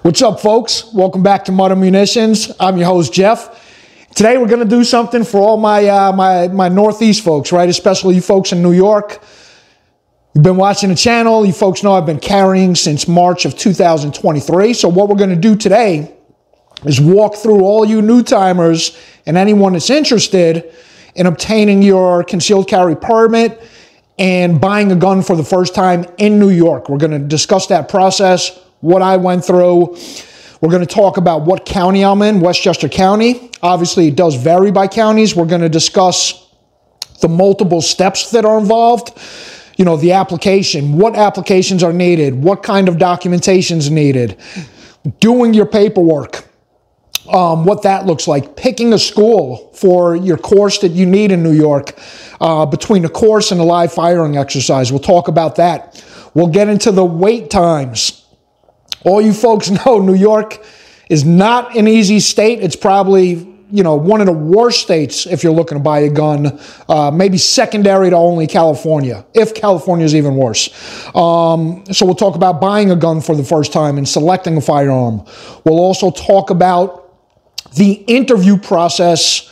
What's up, folks? Welcome back to Mud Munitions. I'm your host, Jeff. Today we're going to do something for all my Northeast folks, right? Especially you folks in New York. You've been watching the channel. You folks know I've been carrying since March of 2023. So what we're going to do today is walk through all you new timers and anyone that's interested in obtaining your concealed carry permit and buying a gun for the first time in New York. We're going to discuss that process, what I went through. We're going to talk about what county I'm in, Westchester County. Obviously, it does vary by counties. We're going to discuss the multiple steps that are involved. You know, the application, what applications are needed, what kind of documentation is needed, doing your paperwork, what that looks like, picking a school for your course that you need in New York, between the course and the live firing exercise. We'll talk about that. We'll get into the wait times. All you folks know New York is not an easy state. It's probably, one of the worst states if you're looking to buy a gun, maybe secondary to only California, if California is even worse. So we'll talk about buying a gun for the first time and selecting a firearm. We'll also talk about the interview process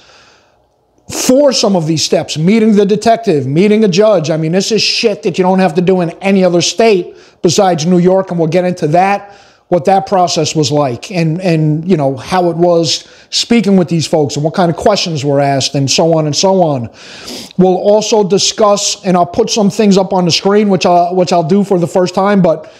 for some of these steps, meeting the detective, meeting a judge. I mean, this is shit that you don't have to do in any other state besides New York, and we'll get into that, what that process was like, and how it was speaking with these folks and what kind of questions were asked and so on and so on. We'll also discuss, and I'll put some things up on the screen, which I'll do for the first time, but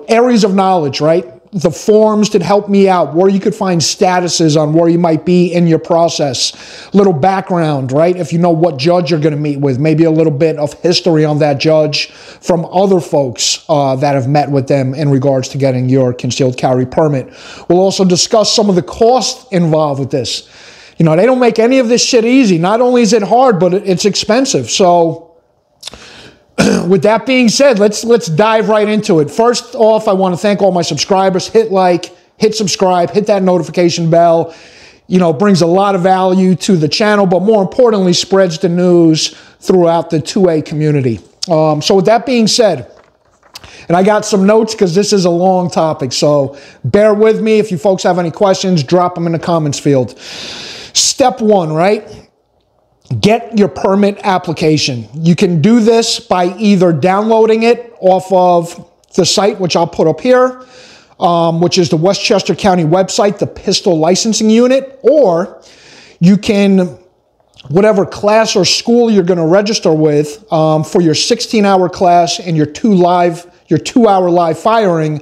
areas of knowledge, right? The forms that help me out, where you could find statuses on where you might be in your process, little background, right? If you know what judge you're going to meet with, maybe a little bit of history on that judge from other folks that have met with them in regards to getting your concealed carry permit. We'll also discuss some of the costs involved with this. They don't make any of this shit easy. Not only is it hard, but it's expensive. So with that being said, let's dive right into it. First off, I want to thank all my subscribers. Hit like, hit subscribe, hit that notification bell. Brings a lot of value to the channel, but more importantly, spreads the news throughout the 2A community. So with that being said, and I got some notes because this is a long topic, so bear with me. If you folks have any questions, drop them in the comments field. Step one, right? Get your permit application. You can do this by either downloading it off of the site, which I'll put up here, which is the Westchester County website, the Pistol Licensing Unit, or you can, whatever class or school you're going to register with for your 16-hour class and your 2-hour live firing,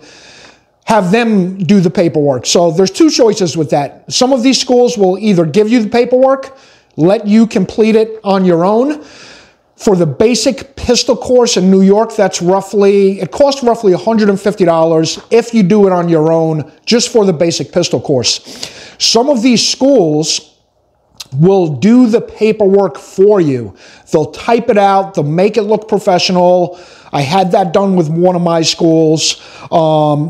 have them do the paperwork. So there's two choices with that. Some of these schools will either give you the paperwork, let you complete it on your own. For the basic pistol course in New York, it costs roughly $150 if you do it on your own, just for the basic pistol course. Some of these schools will do the paperwork for you. They'll type it out, they'll make it look professional. I had that done with one of my schools.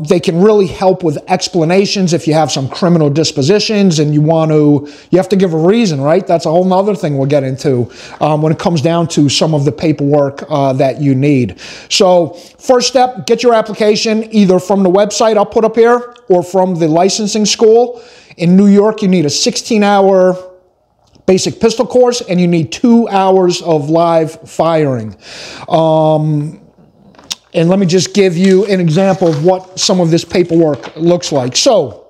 They can really help with explanations if you have some criminal dispositions and you have to give a reason, right? That's a whole nother thing we'll get into when it comes down to some of the paperwork that you need. So first step, get your application either from the website I'll put up here or from the licensing school. In New York, you need a 16-hour basic pistol course and you need 2 hours of live firing. And let me just give you an example of what some of this paperwork looks like. So,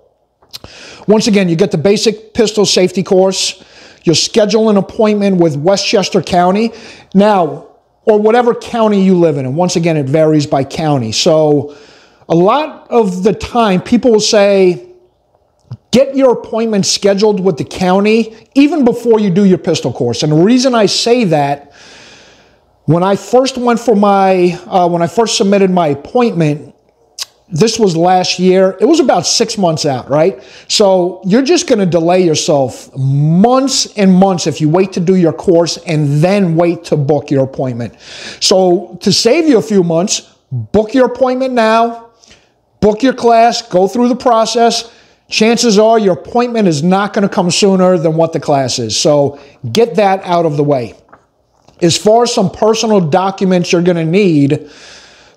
once again, you get the basic pistol safety course. You'll schedule an appointment with Westchester County. Now, or whatever county you live in. And once again, it varies by county. So, a lot of the time, people will say, get your appointment scheduled with the county even before you do your pistol course. And the reason I say that, when I first went for when I first submitted my appointment, this was last year, it was about 6 months out, right? So you're just going to delay yourself months and months if you wait to do your course and then wait to book your appointment. So to save you a few months, book your appointment now, book your class, go through the process. Chances are your appointment is not going to come sooner than what the class is. So get that out of the way. As far as some personal documents you're going to need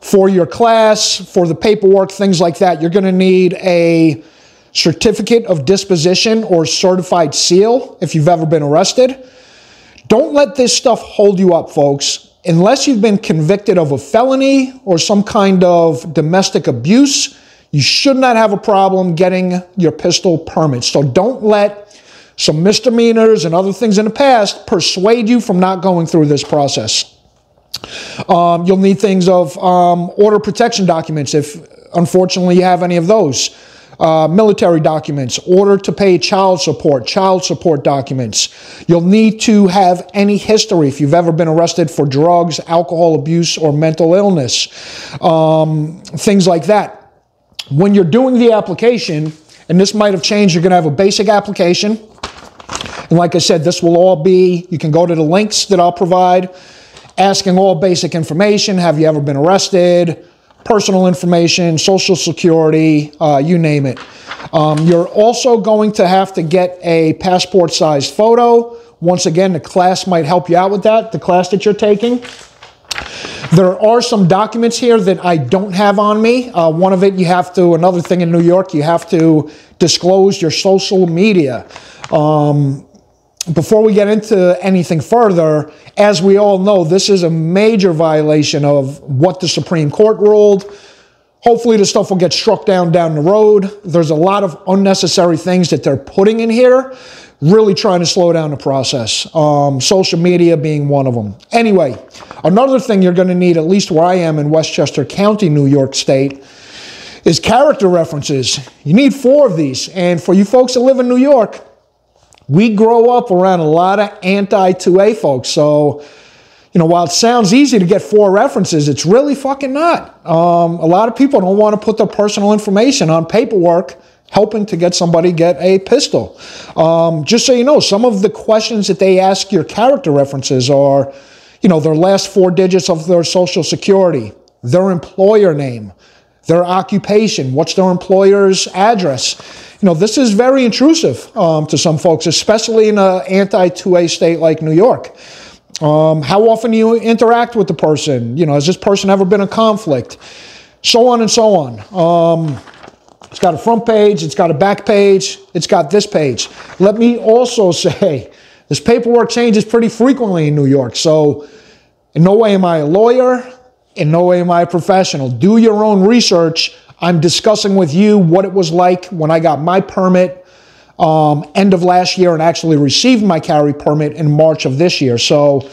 For your class, for the paperwork, things like that, you're going to need a certificate of disposition or certified seal if you've ever been arrested. Don't let this stuff hold you up, folks. Unless you've been convicted of a felony or some kind of domestic abuse, you should not have a problem getting your pistol permit. So don't let some misdemeanors and other things in the past persuade you from not going through this process. You'll need things of order protection documents if, unfortunately, you have any of those. Military documents, order to pay child support documents. You'll need to have any history if you've ever been arrested for drugs, alcohol abuse, or mental illness. Things like that. When you're doing the application, and this might have changed, you're going to have a basic application. And like I said, this will all be, you can go to the links that I'll provide, asking all basic information. Have you ever been arrested? Personal information, social security, you name it. You're also going to have to get a passport-sized photo. Once again, the class might help you out with that, the class that you're taking. There are some documents here that I don't have on me. One of it, you have to, another thing in New York, you have to disclose your social media. Before we get into anything further, as we all know, this is a major violation of what the Supreme Court ruled. Hopefully this stuff will get struck down the road. There's a lot of unnecessary things that they're putting in here, really trying to slow down the process. Social media being one of them. Anyway, another thing you're going to need, at least where I am in Westchester County, New York State, is character references. You need 4 of these. And for you folks that live in New York, we grow up around a lot of anti-2A folks. So, you know, while it sounds easy to get 4 references, it's really fucking not. A lot of people don't want to put their personal information on paperwork helping to get somebody get a pistol. Just so you know, some of the questions that they ask your character references are, you know, their last 4 digits of their social security, their employer name, their occupation, what's their employer's address. You know, this is very intrusive to some folks, especially in an anti-2A state like New York. How often do you interact with the person? You know, has this person ever been in conflict? So on and so on. It's got a front page, it's got a back page, it's got this page. Let me also say, this paperwork changes pretty frequently in New York. So in no way am I a lawyer, in no way am I a professional. Do your own research. I'm discussing with you what it was like when I got my permit end of last year and actually received my carry permit in March of this year. So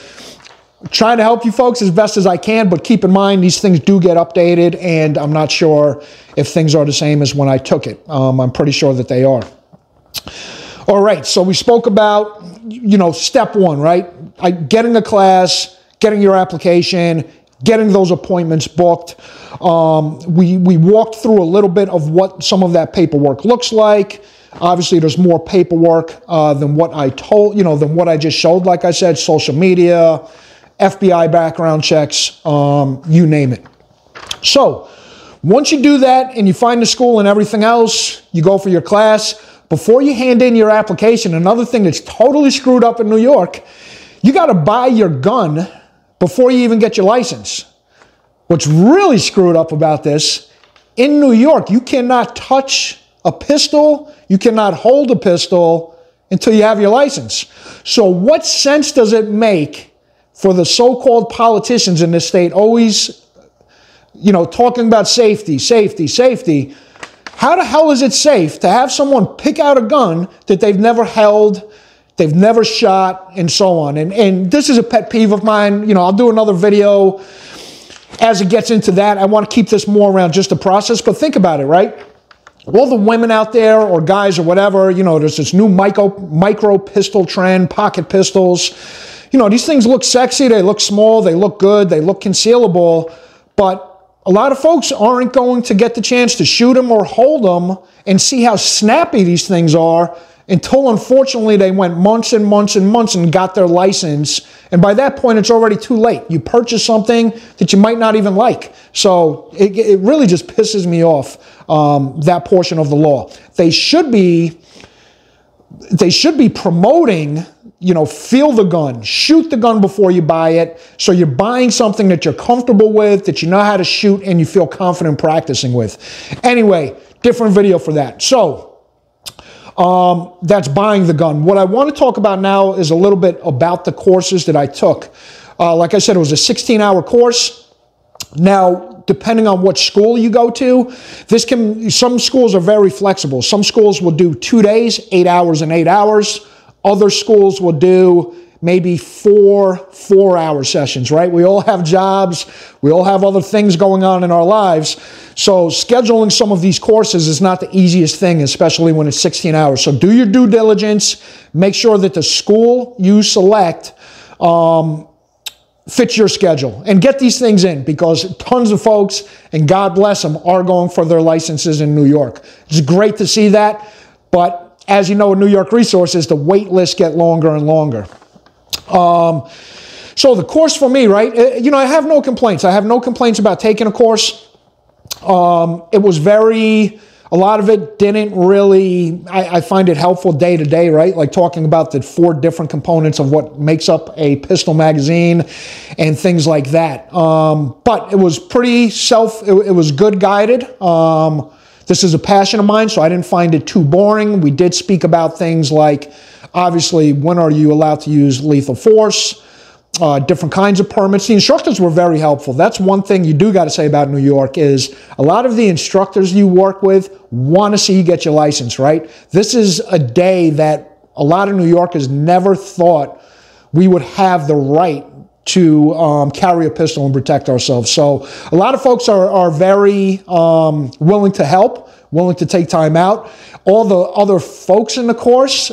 I'm trying to help you folks as best as I can, but keep in mind these things do get updated, and I'm not sure if things are the same as when I took it. I'm pretty sure that they are. All right, so we spoke about, you know, step 1, right? Getting a class, getting your application, getting those appointments booked. We walked through a little bit of what some of that paperwork looks like. Obviously, there's more paperwork than what I told, you know, than what I just showed. Like I said, social media, FBI background checks, you name it. So once you do that and you find the school and everything else, you go for your class. Before you hand in your application, another thing that's totally screwed up in New York, you got to buy your gun before you even get your license. What's really screwed up about this, in New York, you cannot touch a pistol, you cannot hold a pistol until you have your license. So what sense does it make for the so-called politicians in this state always, you know, talking about safety, safety, safety? How the hell is it safe to have someone pick out a gun that they've never held, they've never shot, and so on? And this is a pet peeve of mine. You know, I'll do another video as it gets into that. I want to keep this more around just the process, but think about it, right? All the women out there, or guys, or whatever, you know, there's this new micro pistol trend, pocket pistols. You know, these things look sexy, they look small, they look good, they look concealable, but a lot of folks aren't going to get the chance to shoot them or hold them and see how snappy these things are until, unfortunately, they went months and months and months and got their license. And by that point, it's already too late. You purchase something that you might not even like. So it really just pisses me off, that portion of the law. They should be promoting feel the gun, shoot the gun before you buy it. So you're buying something that you're comfortable with, that you know how to shoot, and you feel confident practicing with. Anyway, different video for that. So that's buying the gun. What I want to talk about now is a little bit about the courses that I took. Like I said, it was a 16-hour course. Now, depending on what school you go to, some schools are very flexible. Some schools will do 2 days, 8 hours and 8 hours. Other schools will do maybe 4 4-hour sessions, right? We all have jobs. We all have other things going on in our lives. So scheduling some of these courses is not the easiest thing, especially when it's 16 hours. So do your due diligence. Make sure that the school you select fits your schedule, and get these things in, because tons of folks, and God bless them, are going for their licenses in New York. It's great to see that, but as you know, with New York resources, the wait lists get longer and longer. So the course for me, right, I have no complaints. I have no complaints about taking a course. It was a lot of it didn't really, I find it helpful day to day, right? Like talking about the 4 different components of what makes up a pistol magazine and things like that. But it was it was good guided. This is a passion of mine, so I didn't find it too boring. We did speak about things like, obviously, when are you allowed to use lethal force, different kinds of permits. The instructors were very helpful. That's one thing you do got to say about New York, is a lot of the instructors you work with want to see you get your license, right? This is a day that a lot of New Yorkers never thought we would have the right to carry a pistol and protect ourselves. So a lot of folks are very willing to help, willing to take time out. All the other folks in the course,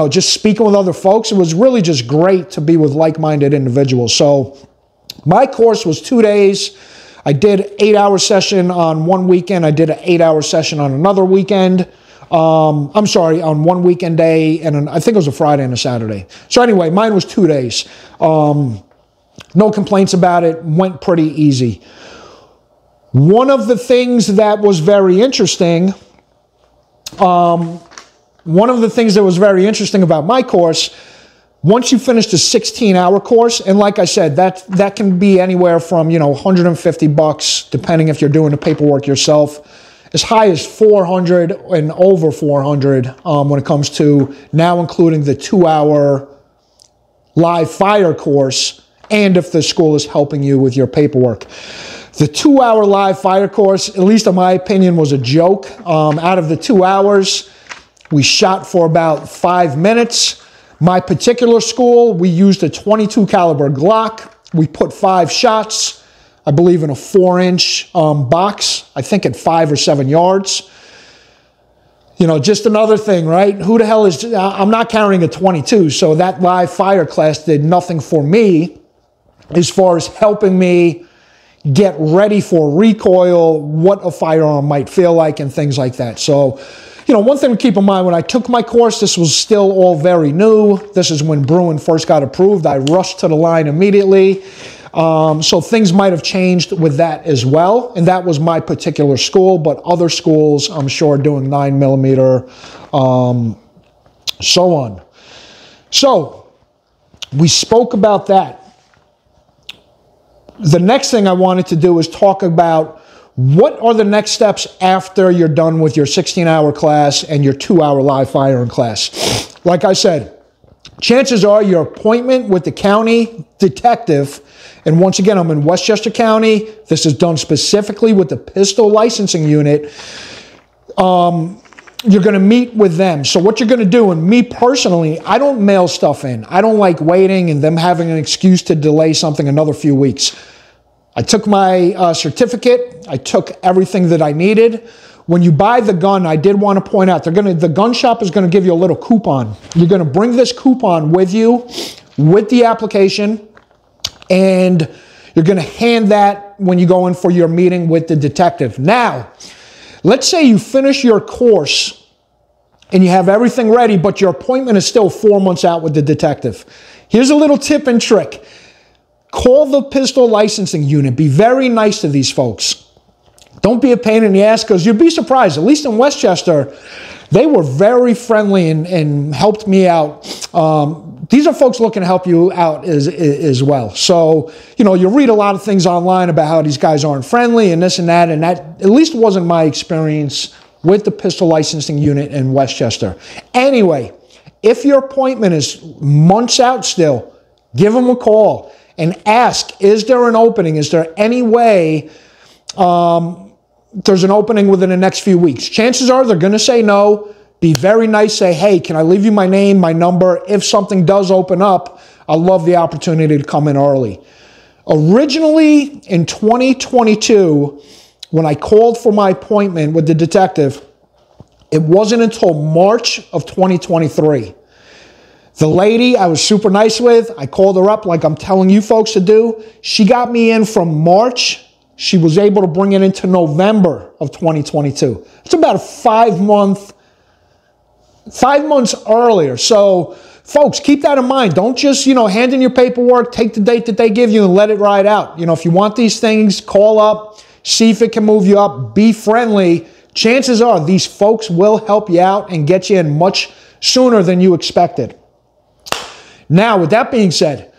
just speaking with other folks, it was really just great to be with like-minded individuals. So my course was 2 days. I did an 8-hour session on one weekend. I did an 8-hour session on another weekend. I'm sorry, on one weekend day, and I think it was a Friday and a Saturday. So anyway, mine was 2 days. No complaints about it. Went pretty easy. One of the things that was very interesting, about my course, once you finish the 16-hour course, and like I said, that can be anywhere from $150, depending if you're doing the paperwork yourself, as high as $400 and over $400 when it comes to now including the 2-hour live fire course, and if the school is helping you with your paperwork. The 2-hour live fire course, at least in my opinion, was a joke. Out of the 2 hours, we shot for about 5 minutes. My particular school, we used a .22 caliber Glock. We put 5 shots, I believe, in a 4-inch box, I think at 5 or 7 yards. Just another thing, right? Who the hell is, I'm not carrying a .22, so that live fire class did nothing for me as far as helping me get ready for recoil, what a firearm might feel like, and things like that. So, one thing to keep in mind, when I took my course, this was still all very new. This is when Bruin first got approved. I rushed to the line immediately. So things might have changed with that as well. And that was my particular school, but other schools, I'm sure, doing 9mm, so on. So we spoke about that. The next thing I wanted to do is talk about what are the next steps after you're done with your 16-hour class and your 2-hour live firing class. Like I said, chances are your appointment with the county detective, and once again, I'm in Westchester County. This is done specifically with the pistol licensing unit. You're going to meet with them. So what you're going to do, and me personally, I don't mail stuff in. I don't like waiting and them having an excuse to delay something another few weeks. I took my certificate. I took everything that I needed. When you buy the gun, I did want to point out, the gun shop is going to give you a little coupon. You're going to bring this coupon with you with the application, and you're going to hand that when you go in for your meeting with the detective. Now, let's say you finish your course and you have everything ready, but your appointment is still 4 months out with the detective. Here's a little tip and trick. Call the pistol licensing unit. Be very nice to these folks. Don't be a pain in the ass, because you'd be surprised, at least in Westchester, They were very friendly and helped me out. These are folks looking to help you out as well. So, you know, you read a lot of things online about how these guys aren't friendly and this and that at least wasn't my experience with the pistol licensing unit in Westchester. Anyway, if your appointment is months out still, give them a call and ask, is there an opening? Is there any way there's an opening within the next few weeks? Chances are they're going to say no. Be very nice. Say, hey, can I leave you my name, my number? If something does open up, I'd love the opportunity to come in early. Originally, in 2022, when I called for my appointment with the detective, it wasn't until March of 2023. The lady I was super nice with, I called her up like I'm telling you folks to do. She got me in from March. She was able to bring it into November of 2022. It's about a 5 months earlier. So, folks, keep that in mind. Don't just, you know, hand in your paperwork, take the date that they give you and let it ride out. You know, if you want these things, call up, see if it can move you up, be friendly. Chances are these folks will help you out and get you in much sooner than you expected. Now, with that being said,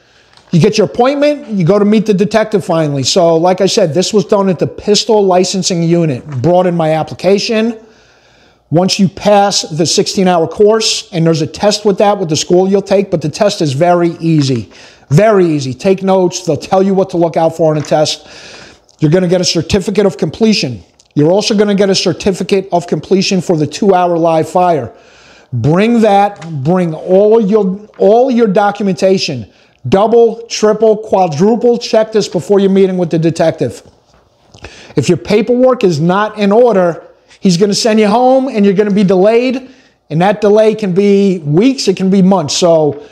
you get your appointment, you go to meet the detective finally. So, like I said, this was done at the pistol licensing unit. Brought in my application. Once you pass the 16-hour course, and there's a test with that with the school you'll take, but the test is very easy. Very easy. Take notes. They'll tell you what to look out for on a test. You're going to get a certificate of completion. You're also going to get a certificate of completion for the 2-hour live fire. Bring that. Bring all your documentation. Double, triple, quadruple check this before your meeting with the detective. If your paperwork is not in order, he's going to send you home and you're going to be delayed. And that delay can be weeks, it can be months. So,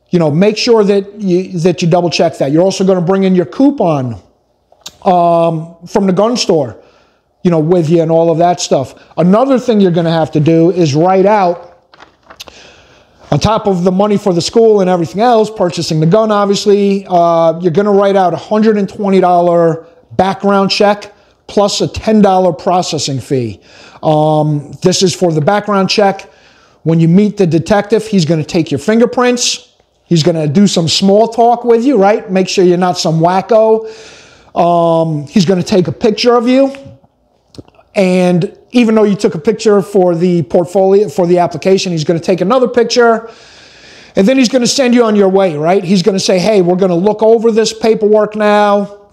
you know, make sure that you double check that. You're also going to bring in your coupon from the gun store, you know, with you and all of that stuff. Another thing you're going to have to do is write out, on top of the money for the school and everything else, purchasing the gun, obviously, you're going to write out a $120 background check plus a $10 processing fee. This is for the background check. When you meet the detective, he's going to take your fingerprints. He's going to do some small talk with you, right? Make sure you're not some wacko. He's going to take a picture of you. And even though you took a picture for the portfolio, for the application, he's going to take another picture. And then he's going to send you on your way, right? He's going to say, hey, we're going to look over this paperwork now.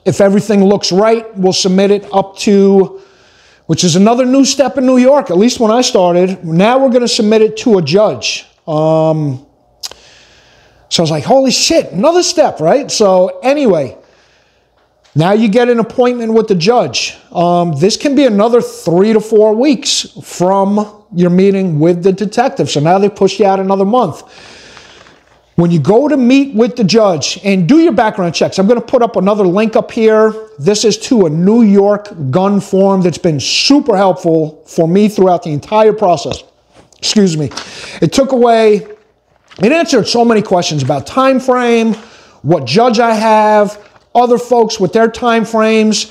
If everything looks right, we'll submit it up to, which is another new step in New York, at least when I started. Now we're going to submit it to a judge. So I was like, holy shit, another step, right? So anyway, now you get an appointment with the judge. This can be another 3 to 4 weeks from your meeting with the detective. So now they push you out another month. When you go to meet with the judge and do your background checks, I'm going to put up another link up here. This is to a New York gun form that's been super helpful for me throughout the entire process. Excuse me. It answered so many questions about time frame, what judge I have, other folks with their time frames.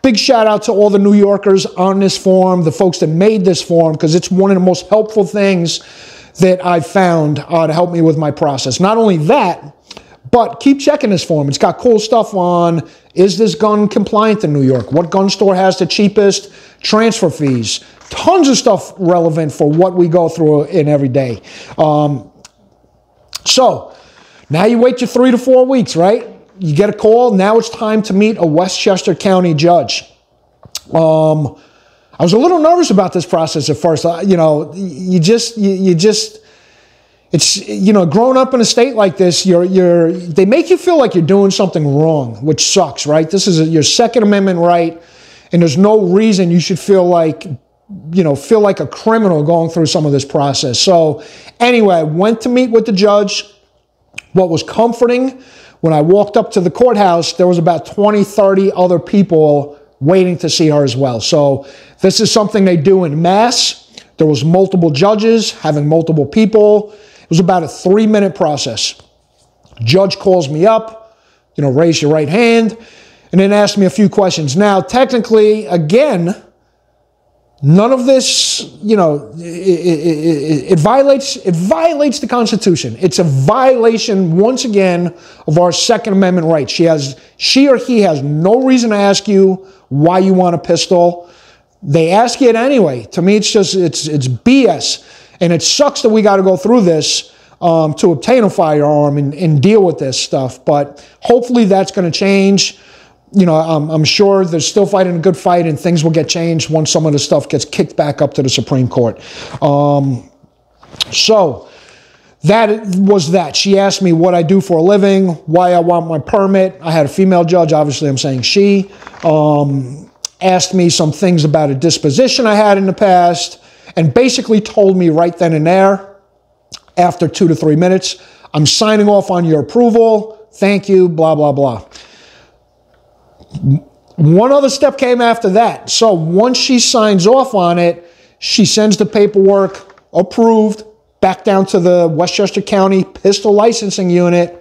Big shout out to all the New Yorkers on this form, the folks that made this form, because it's one of the most helpful things that I've found to help me with my process. Not only that, but keep checking this form. It's got cool stuff on, is this gun compliant in New York? What gun store has the cheapest transfer fees? Tons of stuff relevant for what we go through in every day. So now you wait your 3 to 4 weeks, right? You get a call. Now it's time to meet a Westchester County judge. I was a little nervous about this process at first. You know, it's, you know, growing up in a state like this, they make you feel like you're doing something wrong, which sucks, right? This is your Second Amendment right, and there's no reason you should feel like a criminal going through some of this process. So anyway, I went to meet with the judge. What was comforting, when I walked up to the courthouse, there was about 20, 30 other people waiting to see her as well. So this is something they do in mass. There was multiple judges having multiple people. It was about a 3-minute process. Judge calls me up, you know, raise your right hand, and then asks me a few questions. Now, technically, again, None of this, you know, it violates the Constitution. It's a violation, once again, of our Second Amendment rights. She or he has no reason to ask you why you want a pistol. They ask it anyway. To me, it's BS. And it sucks that we got to go through this to obtain a firearm and deal with this stuff. But hopefully that's going to change. You know, I'm sure they're still fighting a good fight, and things will get changed once some of the stuff gets kicked back up to the Supreme Court. So that was that. She asked me what I do for a living, why I want my permit. I had a female judge, obviously I'm saying she. Asked me some things about a disposition I had in the past, and basically told me right then and there, after 2 to 3 minutes, I'm signing off on your approval. Thank you, blah, blah, blah. One other step came after that. So once she signs off on it, she sends the paperwork approved back down to the Westchester County Pistol Licensing Unit.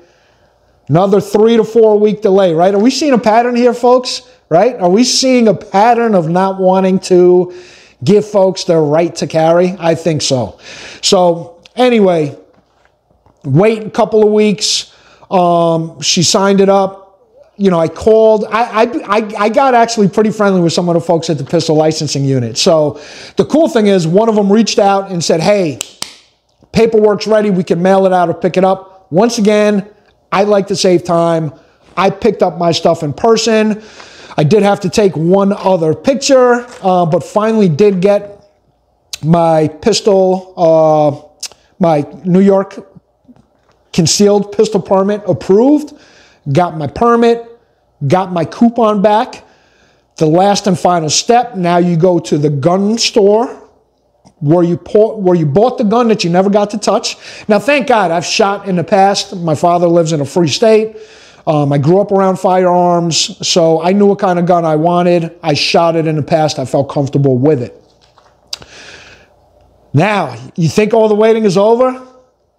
Another 3 to 4 week delay, right? Are we seeing a pattern here, folks? Right? Are we seeing a pattern of not wanting to give folks their right to carry? I think so. So anyway, wait a couple of weeks. She signed it up. You know, I called. I got actually pretty friendly with some of the folks at the Pistol Licensing Unit. So the cool thing is, one of them reached out and said, hey, paperwork's ready. We can mail it out or pick it up. Once again, I like to save time. I picked up my stuff in person. I did have to take one other picture, but finally did get my pistol, my New York concealed pistol permit approved. Got my permit, got my coupon back. The last and final step, now you go to the gun store where you bought the gun that you never got to touch. Now, thank God, I've shot in the past. My father lives in a free state. I grew up around firearms, so I knew what kind of gun I wanted. I shot it in the past. I felt comfortable with it. Now, you think all the waiting is over?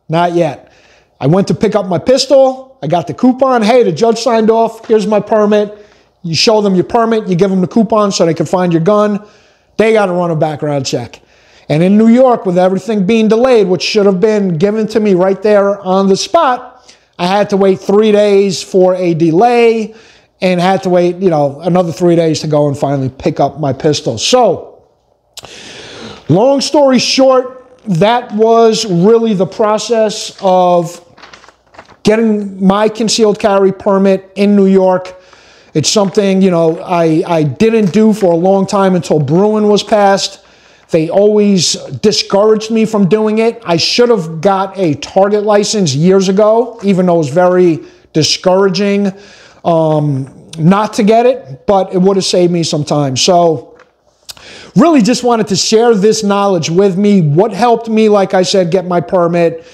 Not yet. I went to pick up my pistol. I got the coupon. Hey, the judge signed off. Here's my permit. You show them your permit. You give them the coupon so they can find your gun. They got to run a background check. And in New York, with everything being delayed, which should have been given to me right there on the spot, I had to wait 3 days for a delay and had to wait, you know, another 3 days to go and finally pick up my pistol. So, long story short, that was really the process of getting my concealed carry permit in New York. It's something, you know, I didn't do for a long time until Bruin was passed. They always discouraged me from doing it. I should have got a target license years ago, even though it was very discouraging not to get it, but it would have saved me some time. So really just wanted to share this knowledge with me. What helped me, like I said, get my permit.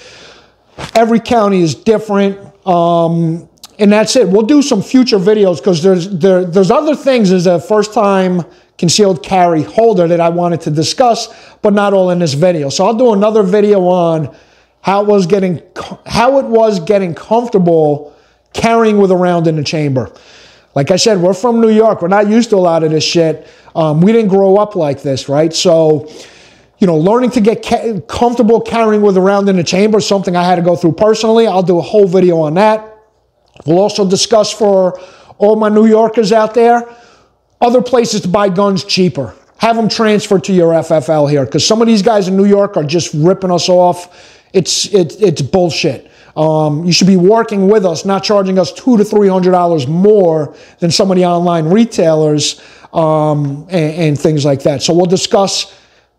Every county is different, and that's it. We'll do some future videos because there's other things as a first-time concealed carry holder that I wanted to discuss, but not all in this video. So I'll do another video on how it was getting comfortable carrying with a round in the chamber. Like I said, we're from New York. We're not used to a lot of this shit. We didn't grow up like this, right? So, you know, learning to get comfortable carrying with a round in the chamber is something I had to go through personally. I'll do a whole video on that. We'll also discuss for all my New Yorkers out there, other places to buy guns cheaper. Have them transferred to your FFL here, because some of these guys in New York are just ripping us off. It's bullshit. You should be working with us, not charging us $200 to $300 more than some of the online retailers and things like that. So we'll discuss,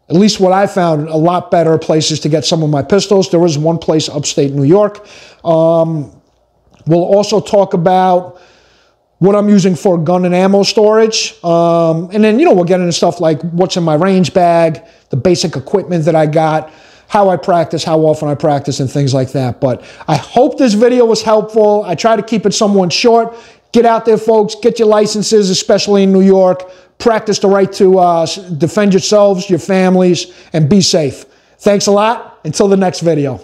at least what I found, a lot better places to get some of my pistols. There is one place upstate New York. We'll also talk about what I'm using for gun and ammo storage. And then, you know, we'll get into stuff like what's in my range bag, the basic equipment that I got, how I practice, how often I practice, and things like that. But I hope this video was helpful. I try to keep it somewhat short. Get out there, folks. Get your licenses, especially in New York. Practice the right to defend yourselves, your families, and be safe. Thanks a lot. Until the next video.